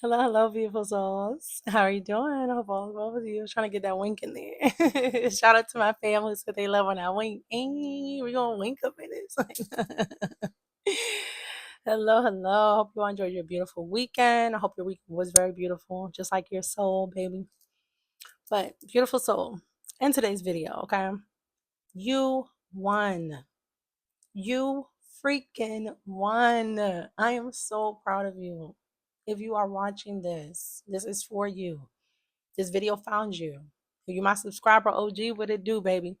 Hello, hello, beautiful souls. How are you doing? I hope all is well with you. I was trying to get that wink in there. Shout out to my family so they love when I wink. Hey, we gonna wink up in it. Hello, hello. Hope you enjoyed your beautiful weekend. I hope your weekend was very beautiful, just like your soul, baby. But beautiful soul. In today's video, okay, you won. You freaking won. I am so proud of you. If you are watching this, this is for you. This video found you. If you're my subscriber OG, what it do, baby?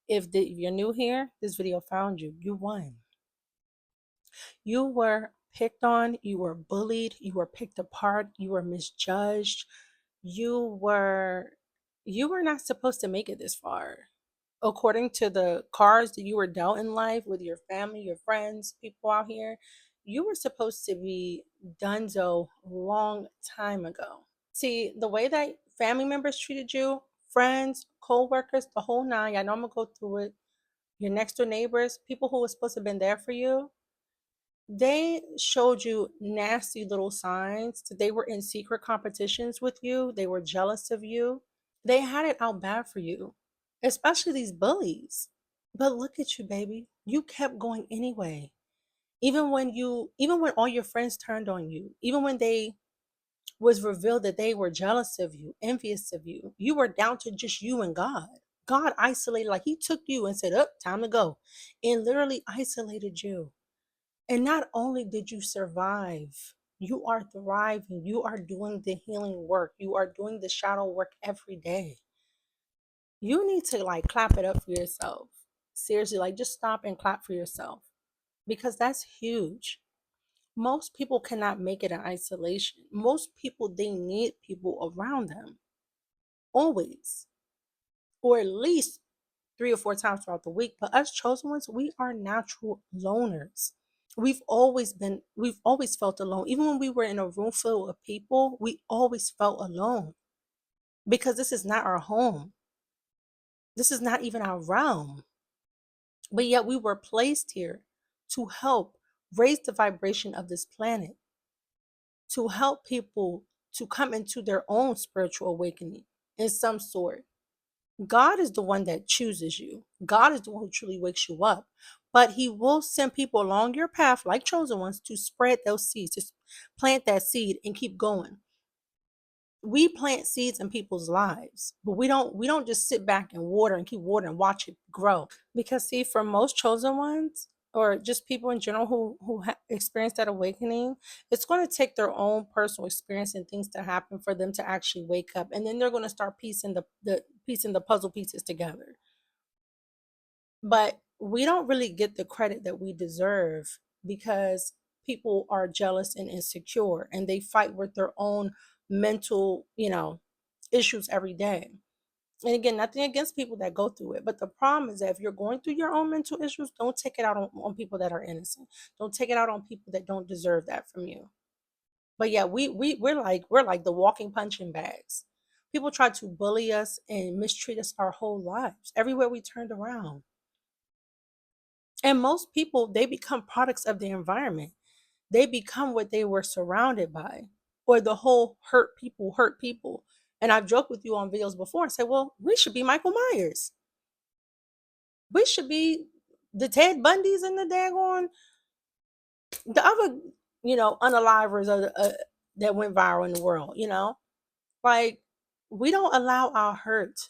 If you're new here, this video found you. You won. You were picked on, you were bullied, you were picked apart, you were misjudged. You were you were not supposed to make it this far. According to the cards that you were dealt in life with your family, your friends, people out here, you were supposed to be donezo long time ago. See, the way that family members treated you, friends, co-workers, the whole nine, I know I'm gonna go through it. Your next door neighbors, people who were supposed to have been there for you, they showed you nasty little signs that they were in secret competitions with you. They were jealous of you. They had it out bad for you, especially these bullies. But look at you, baby. You kept going anyway. Even when all your friends turned on you, even when they was revealed that they were jealous of you, envious of you, you were down to just you and God. God isolated, like he took you and said, up, time to go. And literally isolated you. And not only did you survive, you are thriving. You are doing the healing work. You are doing the shadow work every day. You need to like clap it up for yourself. Seriously, like just stop and clap for yourself because that's huge. Most people cannot make it in isolation. Most people, they need people around them always, or at least 3 or 4 times throughout the week. But us chosen ones, we are natural loners. We've always felt alone. Even when we were in a room full of people, we always felt alone because this is not our home. This is not even our realm. But yet we were placed here to help raise the vibration of this planet, to help people to come into their own spiritual awakening in some sort. God is the one that chooses you. God is the one who truly wakes you up. But he will send people along your path, like chosen ones, to spread those seeds, to plant that seed and keep going. We plant seeds in people's lives, but we don't just sit back and water and keep watering and watch it grow. Because see, for most chosen ones, or just people in general who experience that awakening, it's going to take their own personal experience and things to happen for them to actually wake up, and then they're going to start piecing the puzzle pieces together. But we don't really get the credit that we deserve because people are jealous and insecure and they fight with their own mental, issues every day. And again, nothing against people that go through it. But the problem is that if you're going through your own mental issues, don't take it out on people that are innocent. Don't take it out on people that don't deserve that from you. But yeah, we're like the walking punching bags. People try to bully us and mistreat us our whole lives, everywhere we turned around. And most people, they become products of the environment. They become what they were surrounded by, or the whole hurt people. And I've joked with you on videos before and said, well, we should be Michael Myers. We should be the Ted Bundys and the daggone, the other, unalivers that went viral in the world. Like, we don't allow our hurt,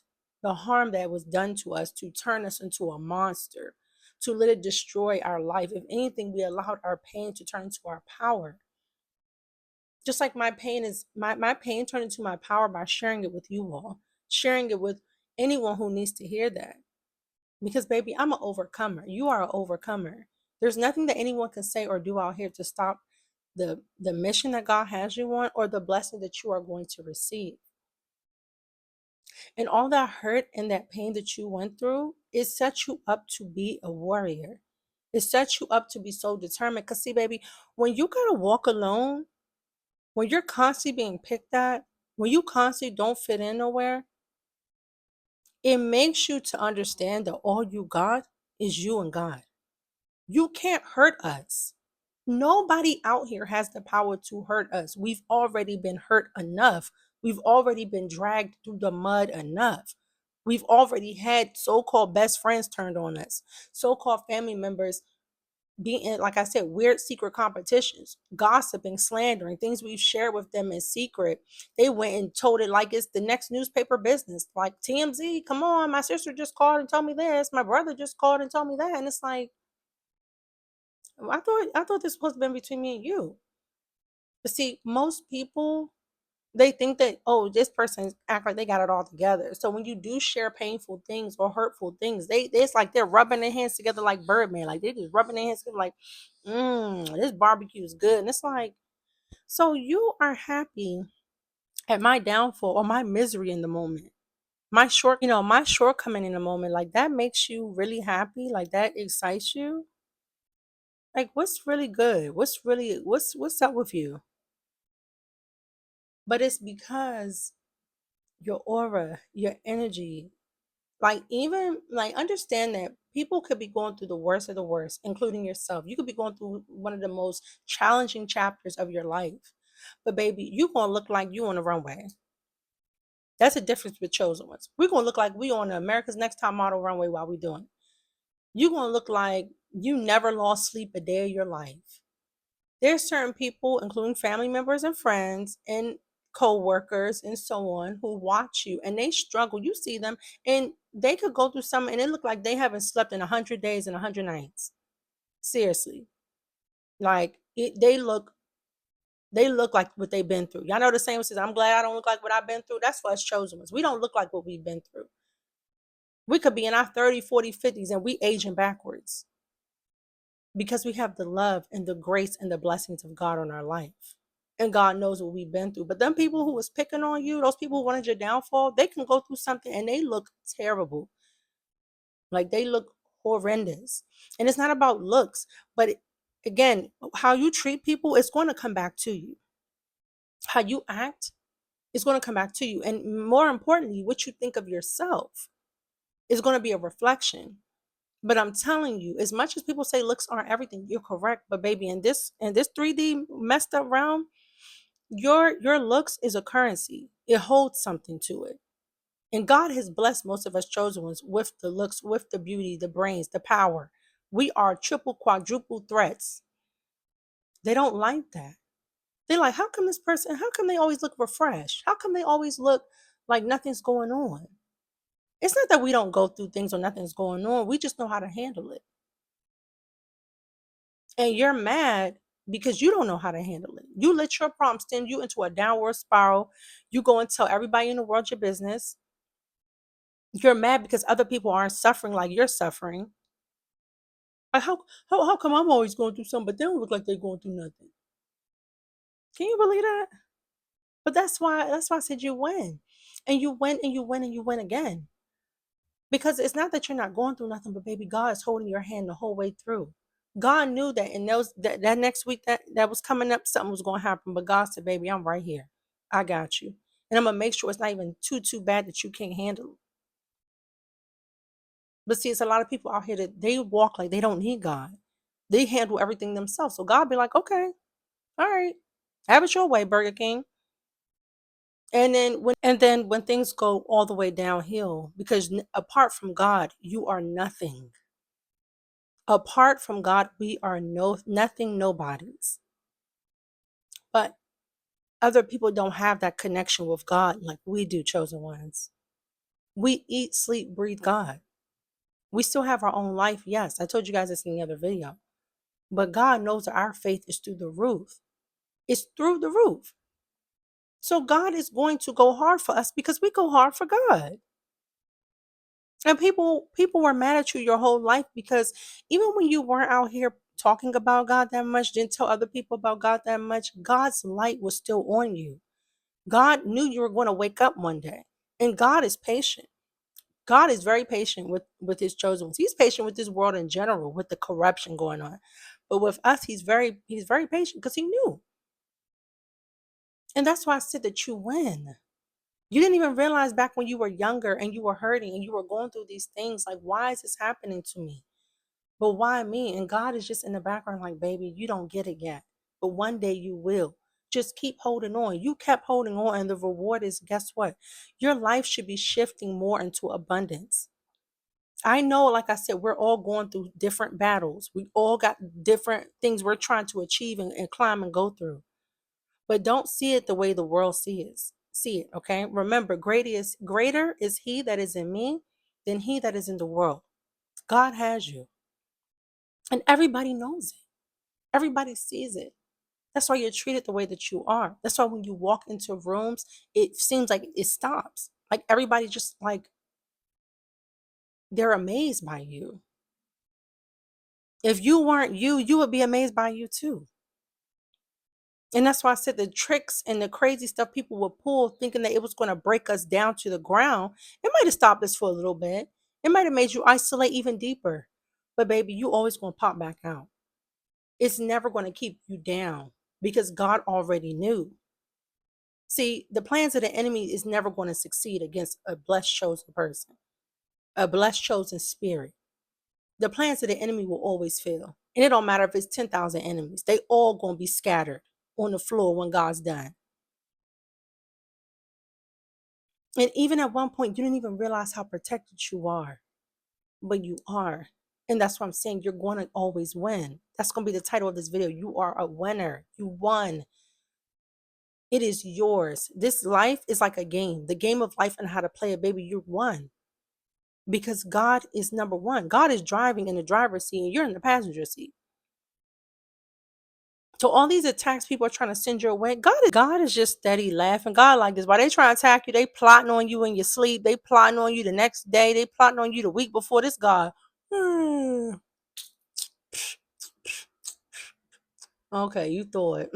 the harm that was done to us, to turn us into a monster, to let it destroy our life. If anything, we allowed our pain to turn into our power. Just like my pain turned into my power by sharing it with you all, sharing it with anyone who needs to hear that. Because baby, I'm an overcomer. You are an overcomer. There's nothing that anyone can say or do out here to stop the mission that God has you on, or the blessing that you are going to receive. And all that hurt and that pain that you went through, it set you up to be a warrior. It sets you up to be so determined. Because see, baby, when you gotta walk alone, when you're constantly being picked at, when you constantly don't fit in nowhere, it makes you to understand that all you got is you and God. You can't hurt us. Nobody out here has the power to hurt us. We've already been hurt enough. We've already been dragged through the mud enough. We've already had so called best friends turned on us, so called family members being in, like I said, weird secret competitions, gossiping, slandering, things we've shared with them in secret. They went and told it like it's the next newspaper business. Like TMZ, come on, my sister just called and told me this. My brother just called and told me that. And it's like, I thought this was supposed to be between me and you. But see, most people, they think that, oh, this person act like they got it all together. So when you do share painful things or hurtful things, it's like they're rubbing their hands together like Birdman. Like they just rubbing their hands together like, this barbecue is good. And it's like, so you are happy at my downfall or my misery in the moment. My shortcoming in the moment, like that makes you really happy, like that excites you. Like what's really good? What's up with you? But it's because your aura, your energy, like even like understand that people could be going through the worst of the worst, including yourself. You could be going through one of the most challenging chapters of your life. But baby, you gonna look like you on the runway. That's the difference with chosen ones. We're gonna look like we on the America's Next Top Model runway while we doing it. You're gonna look like you never lost sleep a day of your life. There's certain people, including family members and friends and co-workers and so on, who watch you and they struggle. You see them and they could go through something and it look like they haven't slept in 100 days and 100 nights. Seriously. Like they look like what they've been through. Y'all know the same says, I'm glad I don't look like what I've been through. That's for us chosen ones. We don't look like what we've been through. We could be in our 30, 40, 50s and we aging backwards because we have the love and the grace and the blessings of God on our life. And God knows what we've been through. But them people who was picking on you, those people who wanted your downfall, they can go through something and they look terrible. Like they look horrendous. And it's not about looks, but again, how you treat people, it's going to come back to you. How you act is going to come back to you. And more importantly, what you think of yourself is going to be a reflection. But I'm telling you, as much as people say looks aren't everything, you're correct. But baby, in this 3D messed up realm, your looks is a currency. It holds something to it. And God has blessed most of us chosen ones with the looks, with the beauty, the brains, the power. We are triple, quadruple threats. They don't like that. They're like, how come they always look refreshed? How come they always look like nothing's going on? It's not that we don't go through things or nothing's going on. We just know how to handle it. And you're mad because you don't know how to handle it. You let your problem send you into a downward spiral. You go and tell everybody in the world your business. You're mad because other people aren't suffering like you're suffering. Like how come I'm always going through something, but they don't look like they're going through nothing? Can you believe that? But that's why I said you win. And you win and you win and you win again. Because it's not that you're not going through nothing, but baby, God is holding your hand the whole way through. God knew that in that next week that was coming up, something was gonna happen. But God said, baby, I'm right here. I got you. And I'm gonna make sure it's not even too bad that you can't handle it. But see, it's a lot of people out here that they walk like they don't need God. They handle everything themselves. So God be like, okay, all right, have it your way, Burger King. And then when things go all the way downhill, because apart from God, you are nothing. Apart from God, we are nothing, nobodies. But other people don't have that connection with God like we do, chosen ones. We eat, sleep, breathe God. We still have our own life. Yes, I told you guys this in the other video. But God knows that our faith is through the roof. It's through the roof. So God is going to go hard for us because we go hard for God. And people were mad at you your whole life because even when you weren't out here talking about God that much, didn't tell other people about God that much, God's light was still on you. God knew you were going to wake up one day. And God is patient. God is very patient with his chosen ones. He's patient with this world in general, with the corruption going on. But with us, he's very patient because he knew. And that's why I said that you win. You didn't even realize back when you were younger and you were hurting and you were going through these things, like, why is this happening to me? But why me? And God is just in the background, like, baby, you don't get it yet. But one day you will. Just keep holding on. You kept holding on, and the reward is, guess what? Your life should be shifting more into abundance. I know, like I said, we're all going through different battles. We all got different things we're trying to achieve and climb and go through. But don't see it the way the world sees. See it, okay? Remember, greater is he that is in me than he that is in the world. God has you. And everybody knows it. Everybody sees it. That's why you're treated the way that you are. That's why when you walk into rooms, it seems like it stops. Like everybody just like they're amazed by you. If you weren't you, you would be amazed by you too. And that's why I said the tricks and the crazy stuff people would pull thinking that it was going to break us down to the ground, it might have stopped us for a little bit. It might have made you isolate even deeper. But baby, you always going to pop back out. It's never going to keep you down because God already knew. See, the plans of the enemy is never going to succeed against a blessed chosen person, a blessed chosen spirit. The plans of the enemy will always fail. And it don't matter if it's 10,000 enemies. They all going to be scattered on the floor when God's done. And even at one point, you didn't even realize how protected you are, but you are. And that's what I'm saying. You're going to always win. That's going to be the title of this video. You are a winner. You won. It is yours. This life is like a game. The game of life and how to play it, baby, you won. Because God is number one. God is driving in the driver's seat and you're in the passenger seat. So all these attacks people are trying to send your way, God is just steady laughing. God like this. While they trying to attack you, they plotting on you in your sleep. They plotting on you the next day. They plotting on you the week before. This God. Okay, you thought.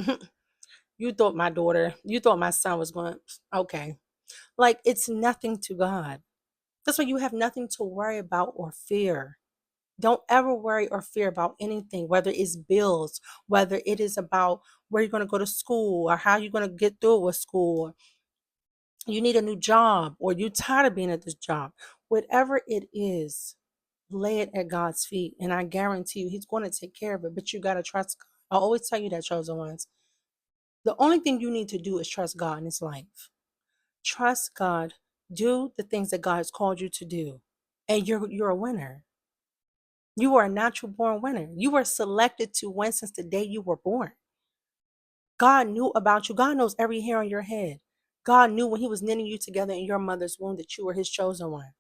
You thought my daughter, you thought my son was going, okay. Like it's nothing to God. That's why you have nothing to worry about or fear. Don't ever worry or fear about anything, whether it's bills, whether it is about where you're going to go to school or how you're going to get through with school. Or you need a new job or you're tired of being at this job. Whatever it is, lay it at God's feet. And I guarantee you, He's going to take care of it. But you got to trust God. I always tell you that, chosen ones. The only thing you need to do is trust God in this life. Trust God. Do the things that God has called you to do. And you're a winner. You are a natural born winner. You were selected to win since the day you were born. God knew about you. God knows every hair on your head. God knew when He was knitting you together in your mother's womb that you were His chosen one.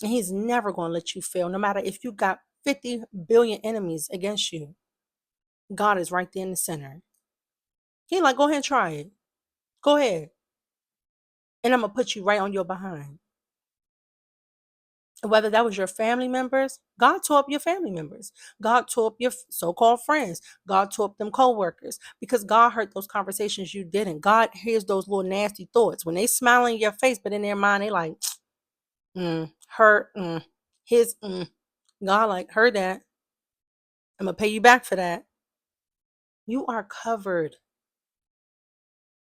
And He's never going to let you fail. No matter if you got 50 billion enemies against you, God is right there in the center. He like, go ahead and try it. Go ahead. And I'm going to put you right on your behind. Whether that was your family members, God tore up your family members. God tore up your so-called friends. God tore up them co-workers because God heard those conversations you didn't. God hears those little nasty thoughts. When they smile in your face, but in their mind, they like, hurt, his, God like, heard that. I'm going to pay you back for that. You are covered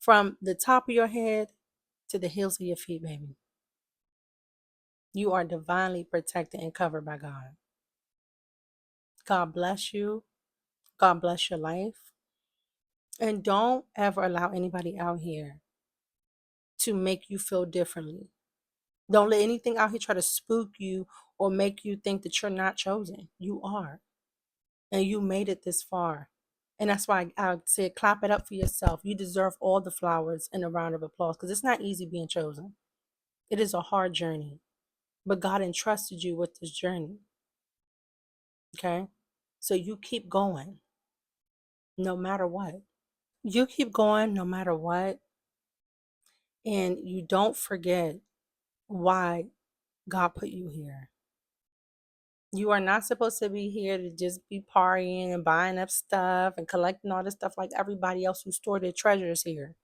from the top of your head to the heels of your feet, baby. You are divinely protected and covered by God. God bless you. God bless your life. And don't ever allow anybody out here to make you feel differently. Don't let anything out here try to spook you or make you think that you're not chosen. You are. And you made it this far. And that's why I said, clap it up for yourself. You deserve all the flowers and a round of applause because it's not easy being chosen. It is a hard journey. But God entrusted you with this journey. Okay? So you keep going no matter what. You keep going no matter what. And you don't forget why God put you here. You are not supposed to be here to just be partying and buying up stuff and collecting all this stuff like everybody else who stored their treasures here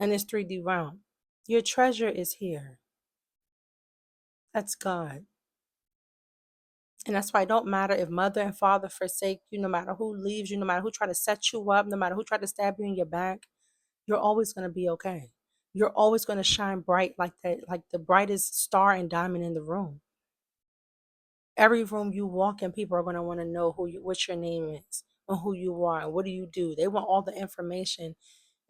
in this 3D realm. Your treasure is here. That's God. And that's why it don't matter if mother and father forsake you, no matter who leaves you, no matter who try to set you up, no matter who try to stab you in your back, you're always going to be okay. You're always going to shine bright like that, like the brightest star and diamond in the room. Every room you walk in, people are going to want to know what your name is and who you are and what do you do. They want all the information,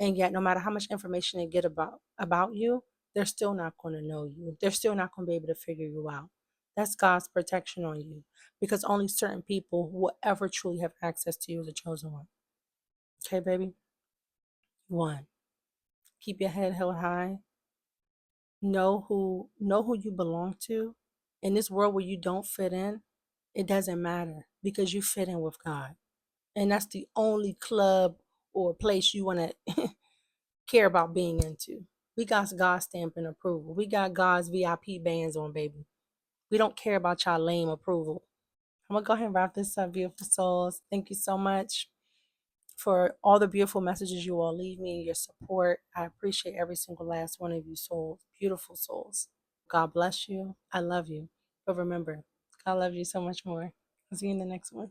and yet no matter how much information they get about you, they're still not going to know you. They're still not going to be able to figure you out. That's God's protection on you, because only certain people will ever truly have access to you as a chosen one. Okay, baby? One, keep your head held high. Know who you belong to. In this world where you don't fit in, it doesn't matter, because you fit in with God. And that's the only club or place you want to care about being into. We got God's stamp and approval. We got God's VIP bands on, baby. We don't care about y'all lame approval. I'm going to go ahead and wrap this up, beautiful souls. Thank you so much for all the beautiful messages you all leave me, your support. I appreciate every single last one of you souls, beautiful souls. God bless you. I love you. But remember, God loves you so much more. I'll see you in the next one.